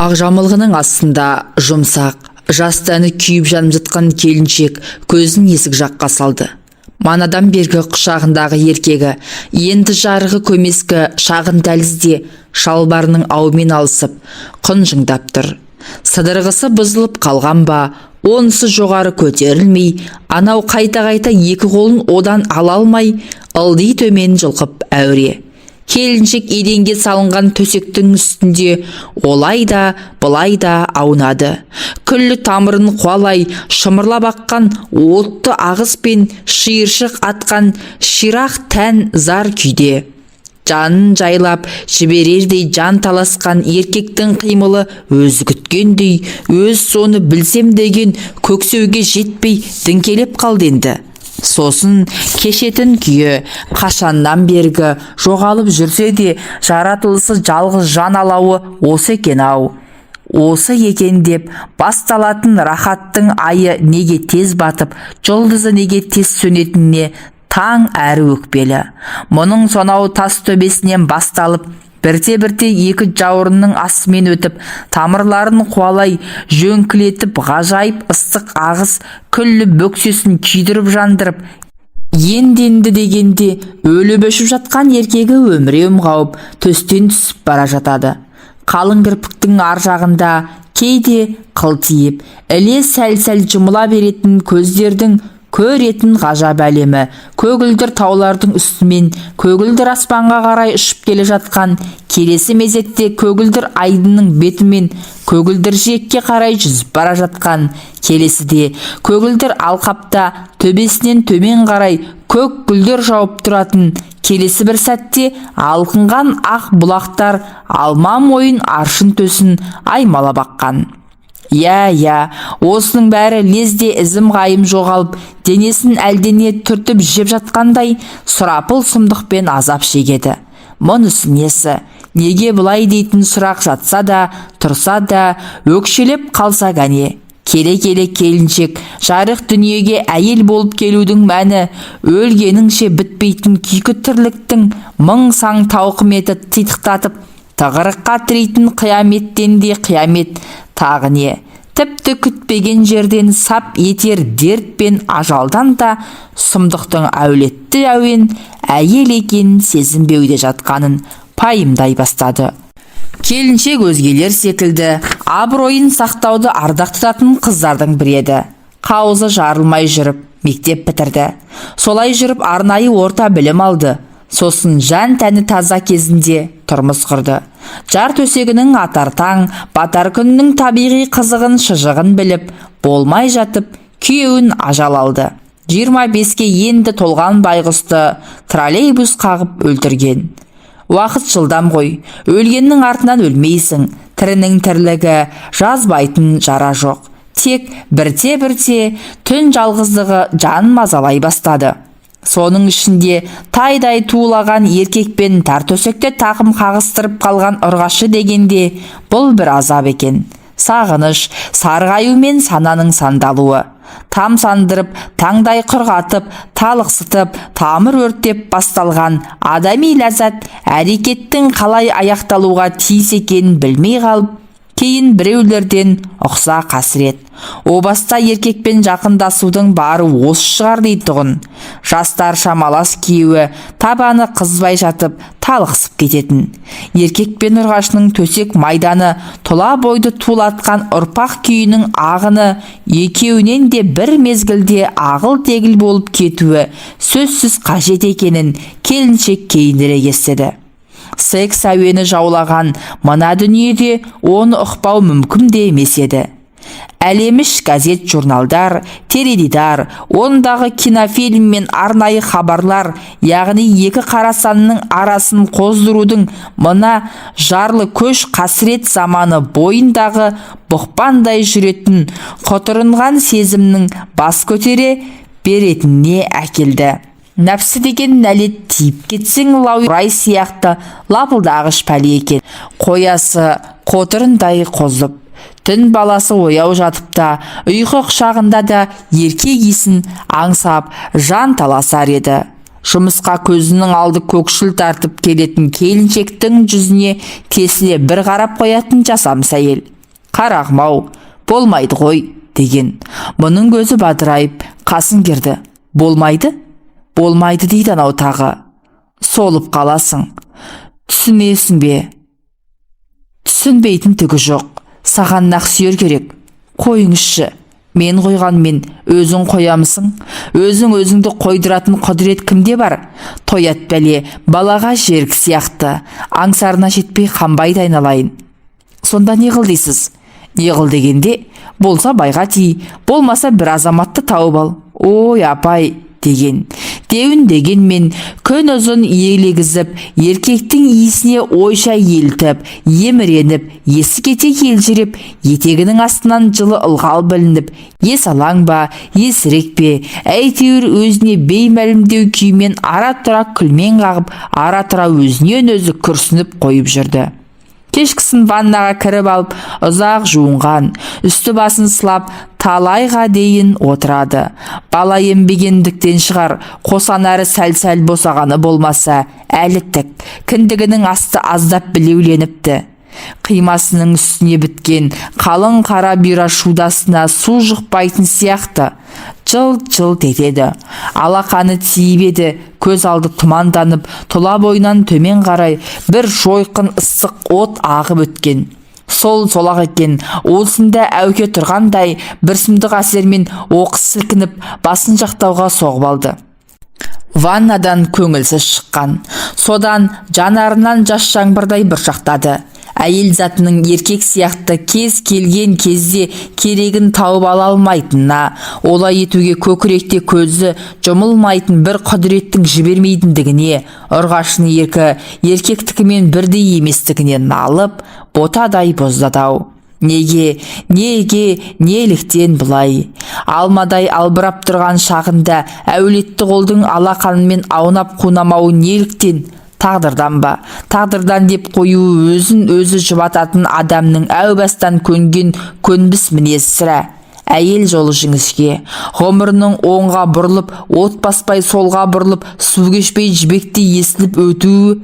Ақ жамылғының астында жұмсақ, жастаны күйіп жанып жатқан келіншек көзін есік жаққа салды. Манадан бергі құшағындағы еркегі енді жарығы көмескі шағын дәлізде шалбарының ауымен алысып, құнжыңдап тұр. Сыдырғысы бұзылып қалған ба, онысы жоғары көтерілмей, анау қайта-қайта екі қолын одан ала алмай, ылди төмен жылқып әуре. Келіншек еденге салынған төсектің үстінде олай да былай да аунады. Күллі тамырын қуалай шымырлап аққан отты ағыс пен шиыршық атқан ширақ тән зар күйде. Жанын жайлап жіберердей жан таласқан еркектің қимылы өз күткендей, өз соны білсем деген көксеуге жетпей діңкелеп қалды енді. Сосын кешетін күйі қашаннан бергі жоғалып жүрсе де жаратылысы жалғыз жан алауы осы екен-ау. Осы екен деп басталатын рахаттың айы неге тез батып, жұлдызы неге тез сөнетініне таң әрі өкпелі. Мұның сонау тас төбесінен басталып, бірте-бірте екі жауырынның астымен өтіп, тамырларын қуалай жөңкілетіп, ғажайып ыстық ағыс күллі бөксесін күйдіріп жандырып, енді дегенде өліп өшіп жатқан еркегі өмірем қауіп төстен түсіп бара жатады. Қалың кірпіктің ар жағында кейде қылтиып, іле сәл-сәл жұмыла беретін көздердің көретін ғажап әлемі, көгілдір таулардың үстімен көгілдір аспанға қарай ұшып келе жатқан, келесі мезетте көгілдір айдынның бетімен көгілдір жиекке қарай жүзіп бара жатқан, келесіде көгілдір алқапта төбесінен төмен қарай көк гүлдер жауып тұратын, келесі бір сәтте алқынған ақ бұлақтар алма мойын аршын төсін аймалап аққан. Я, осының бәрі лезде ізім ғайым жоғалып, денесін әлдене түртіп жеп жатқандай сұрапыл сұмдықпен азап шегеді. Мұнысы несі? Неге бұлай дейтін сұрақ жатса да, тұрса да, өкшелеп қалса гәне. Келе-келе келіншек жарық дүниеге әйел болып келудің мәні, өлгеніңше бітпейтін күйкі тірліктің мың-сан тауқыметі титықтатып, тығырыққа тірейтін қияметтен де қиямет. Тағы не? Тіпті күтпеген жерден сап етер дерт пен ажалдан да сұмдықтың әулетті әуен әйел екенін сезінбеуде жатқанын пайымдай бастады. Келіншек өзгелер секілді абыройын сақтауды ардақ тұтатын қыздардың бірі еді. Қауызы жарылмай жүріп мектеп бітірді. Солай жүріп арнайы орта білім алды. Сосын жан тәні таза кезінде тұрмыс құрды. Жар төсегінің атар таң, батар күннің табиғи қызығын шыжығын біліп, болмай жатып, күйеуін ажал алды. 25-ке енді толған байғұсты троллейбус қағып өлтірген. Уақыт жылдам ғой, өлгеннің артынан өлмейсің, тірінің тірлігі жазбайтын жара жоқ. Тек бірте-бірте түн жалғыздығы жанын мазалай бастады. Соның ішінде тайдай туылаған еркекпен тартөсекте тақым қағыстырып қалған ұрғашы дегенде бұл бір азап екен. Сағыныш, сарғаю мен сананың сандалуы. Там сандырып, таңдай құрғатып, талықсытып, тамыр өртеп басталған адами ләззат әрекеттің қалай аяқталуға тиіс екенін білмей қалып, кейін біреулерден ұқса қасірет. О баста еркекпен жақындасудың бары осы шығар дейтұғын. Жастар шамалас күйеуі табаны қызбай жатып талықсып кететін. Еркекпен ұрғашының төсек майданы тұла бойды тулатқан ұрпақ күйінің ағыны екеуінен де бір мезгілде ағыл тегіл болып кетуі сөзсіз қажет екенін келіншек кейінірек естіді. Секс әуені жаулаған мына дүниеде оны ұқпау мүмкін де емес еді. Әлеміш газет журналдар, теледидар, ондағы кинофильм мен арнайы хабарлар, яғни екі қарасанның арасын қоздырудың мына жарлы көш қасірет заманы бойындағы бұқпандай жүретін құтырынған сезімнің бас көтере беретініне әкелді. Нәпсі деген нәлет тиіп кетсең Лаурай сияқты лапылдағыш пәле екен. Қоясы қотырындай қозып, түн баласы ояу жатыпта, ұйқы құшағында да еркек иісін аңсап жан таласар еді. Жұмысқа көзінің алды көкшіл тартып келетін келіншектің жүзіне тесіле бір қарап қоятын жасамыс әйел. Қарағым-ау, болмайды ғой, деген. Бұның көзі бадырайып, қасын керді. Болмайды? Болмайды дейді анау тағы. Солып қаласың. Түсінесің бе? Түсінбейтін түгі жоқ. Саған нақсүйер керек. Қойыңызшы. Мен қойғанмен өзің қоямысың? Өзіңді қойдыратын құдірет кімде бар? Тоят бәле, балаға жерік сияқты. Аңсарына жетпей қамбайды айналайын. Сонда не қыл дейсіз? Не қыл дегенде, болса байға тей, болмаса бір азаматты тауып ал. Ой, апай, деген. Деуін дегенмен күн ұзын иелегізіп, еркектің иісіне ойша елтіп, еміреніп, есі кете елжіреп, етегінің астынан жылы ылғал білініп, ес алаң ба, есірек пе, әйтеуір өзіне беймәлімдеу күймен ара-тұра күлмен қағып, ара-тұра өзінен өзі күрсініп қойып жүрді. Кешкісін ваннаға кіріп алып, ұзақ жуынған, үсті басын сылап, талайға дейін отырады. Бала ембегендіктен шығар, қосанары сәл-сәл босағаны болмаса, әлі тік, кіндігінің асты аздап білеуленіпті. Қимасының үстіне біткен қалың қара бұйра шудасына су жұқпайтын сияқты. Жылт-жылт етеді. Алақаны тиіп еді, көз алды тұманданып, тұла бойынан төмен қарай бір жойқын ыстық от ағып өткен. Сол-солақ екен, уысында әуке тұрғандай бір сұмдық әсермен оқыс сілкініп, басын жақтауға соғып алды. Ваннадан көңілсіз шыққан. Содан жанарынан жас жаңбырдай бұршақтады. Әйел затының еркек сияқты кез келген кезде керегін тауып ала алмайтынына, олай етуге көкіректе көзі жұмылмайтын бір құдіреттің жібермейтіндігіне, ұрғашын еркектікімен бірдей еместігіне налып, ботадай боздады-ау. Неге, неліктен бұлай? Алмадай албырап тұрған шағында әулетті қолдың алақанымен аунап қунамауы неліктен? Тағдырдан ба? Тағдырдан деп қою өзін өзі жұбататын адамның әу бастан көнбіс мінез сірә. Әйел жолы жіңішке, ғұмырының оңға бұрылып, от баспай солға бұрылып, су кешпей жібектей естіліп өтуі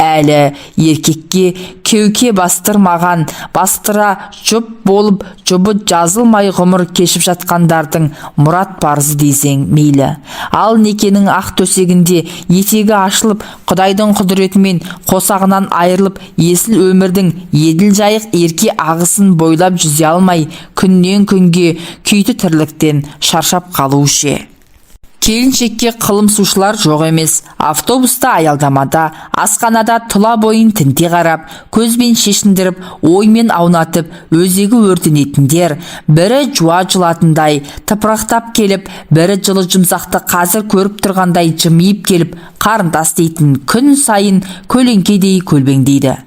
әлі еркекке кеуке бастыра жұп болып, жұбы жазылмай ғұмыр кешіп жатқандардың мұрат парызы дейсең мейлі. Ал некенің ақ төсегінде етегі ашылып, Құдайдың құдіретімен қосағынан айырылып, есіл өмірдің еділ жайық ерке ағысын бойлап жүзе алмай, күннен күнге күйті тірліктен шаршап қалу ше. Келіншекке қылым сушылар жоқ емес. Автобуста, аялдамада, асханада тұла бойын тінте қарап, көзбен шешіндіріп, оймен аунатып, өзегі өртенетіндер, бірі жуа жылатындай тыпырақтап келіп, бірі жылы жұмсақты қазір көріп тұрғандай жымиып келіп, қарындас дейтін күн сайын көлеңкедей көлбеңдейді.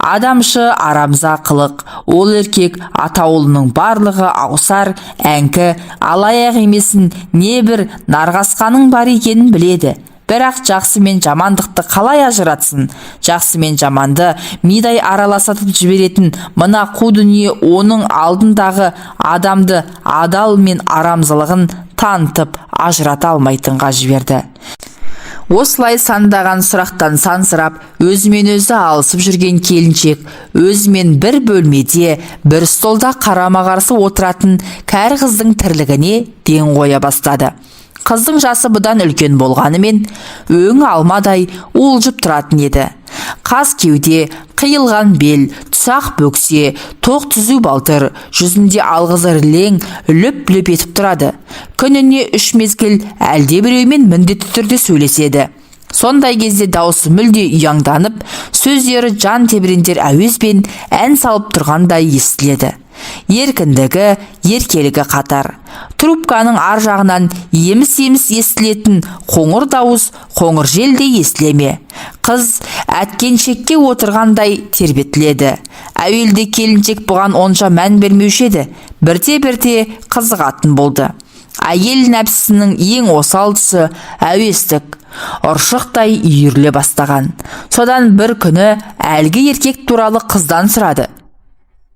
Адамшы арамза қылық, ол еркек атаулының барлығы аусар, әңкі, алаяқ емесін, не бір нарғасқаның бар екенін біледі. Бірақ жақсы мен жамандықты қалай ажыратсын? Жақсы мен жаманды мидай араласатып жіберетін мына қу дүние оның алдындағы адамды адал мен арамзылығын танытып ажырата алмайтынға жіберді. Осылай сандаған сұрақтан сансырап, өзімен өзі алысып жүрген келіншек, өзімен бір бөлмеде, бір столда қарама-қарсы отыратын кәрі қыздың тірлігіне ден қоя бастады. Қыздың жасы бұдан үлкен болғанымен, өңі алмадай уылжып тұратын еді. Қас кеуде, қиылған бел, тұсақ бөксе, тоқ түзу балтыр, жүзінде алғызыр лең, лөп-лөп етіп тұрады. Күніне 3 мезгіл әлде біреумен міндетті түрде сөйлеседі. Сондай кезде даусы мүлде ұяңданып, сөздері жан тебірентер әуезбен ән салып тұрғандай естіледі. Еркіндігі, еркелігі қатар. Трубканың ар жағынан еміс-еміс естілетін қоңыр дауыс, қоңыр желдей естілеме. Қыз әткеншекке отырғандай тербетіледі. Әуелде келіншек бұған онша мән бермеуші еді. Бірте-бірте қызығатын болды. Әйел нәпсісінің ең осал тұсы әуестік, ұршықтай үйіріле бастаған. Содан бір күні әлгі еркек туралы қыздан сұрады.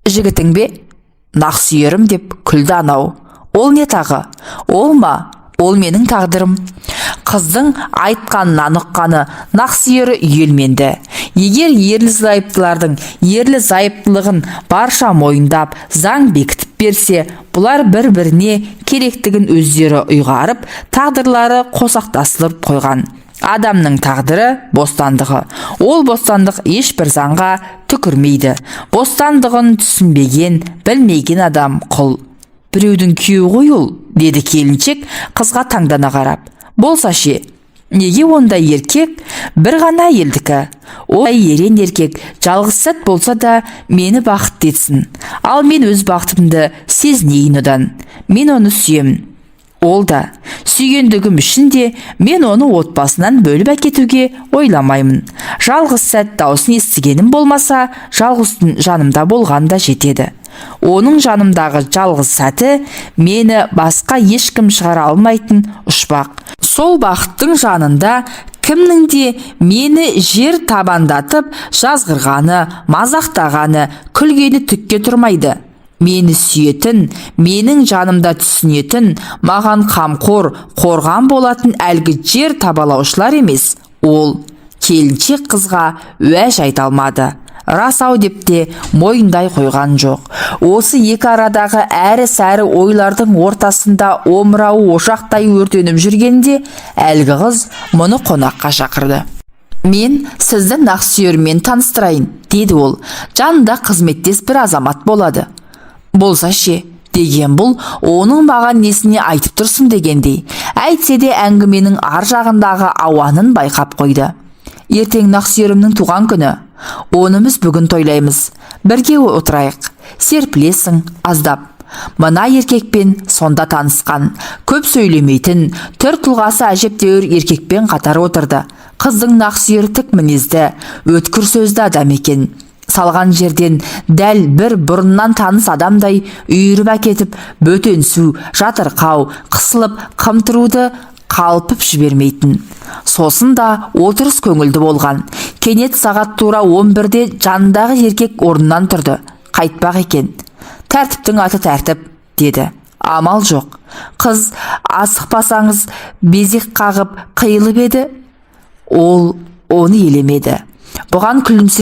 Жігітің бе? Нақсүйерім деп күлді анау. Ол не тағы? Ол ма? Ол менің тағдырым. Қыздың айтқанынан ұққаны нақсүйері үйелменді. Егер ерлі-зайыптылардың ерлі-зайыптылығын барша мойындап, заң бекітіп берсе, бұлар бір-біріне керектігін өздері ұйғарып, тағдырлары қосақтасылып қойған. Адамның тағдыры бостандығы. Ол бостандық ешбір заңға түкірмейді. Бостандығын түсінбеген, білмеген адам құл. Біреудің күйеуі ғой ол, деді келіншек қызға таңдана қарап. Болса ше, неге ондай еркек бір ғана елдікі? Ол ерен еркек жалғыз сәт болса да мені бақытты етсін. Ал мен өз бақытымды сезінейін одан. Мен оны сүйемін. Ол да сүйгендігім үшін де мен оны отбасынан бөліп әкетуге ойламаймын. Жалғыз сәт даусын естігенім болмаса, жалғыз түн жанымда болғанда жетеді. Оның жанымдағы жалғыз сәті мені басқа ешкім шығара алмайтын ұшпақ. Сол бақыттың жанында кімнің де мені жер табандатып жазғырғаны, мазақтағаны, күлгені түкке тұрмайды. Мені сүйетін, менің жанымда түсінетін, маған қамқор, қорған болатын әлгі жер табалаушылар емес. Ол келіншек қызға уәж айта алмады. Рас-ау деп те мойындай қойған жоқ. Осы екі арадағы әрі-сәрі ойлардың ортасында омырауы ошақтай өртеніп жүргенде, әлгі қыз мұны қонаққа шақырды. Мен сізді нақсүйермен таныстырайын, деді ол. Жанында қызметтес бір азамат болады. Болса ше, деген бұл, оның маған несіне айтып тұрсын дегендей. Әйтсе де әңгіменің ар жағындағы ауанын байқап қойды. Ертең нақсүйерімнің туған күні. Оны біз бүгін тойлаймыз. Бірге отырайық. Серпілесің, аздап. Мына еркекпен сонда танысқан. Көп сөйлемейтін, түр тұлғасы әжептәуір еркекпен қатар отырды. Қыздың нақсүйері тік мінезді, өткір сөзді адам екен. Салған жерден дәл бір бұрыннан таныс адамдай үйіріп әкетіп, бөтенсу, жатырқау, қысылып, қымтыруды қалпып жібермейтін. Сосын да отырыс көңілді болған. Кенет сағат тура 11-де жанындағы еркек орнынан тұрды. Қайтпақ екен. Тәртіптің аты тәртіп, деді. Амал жоқ. Қыз асықпасаңыз безек қағып қиылып еді. Ол оны елемеді. Бұған күлімсі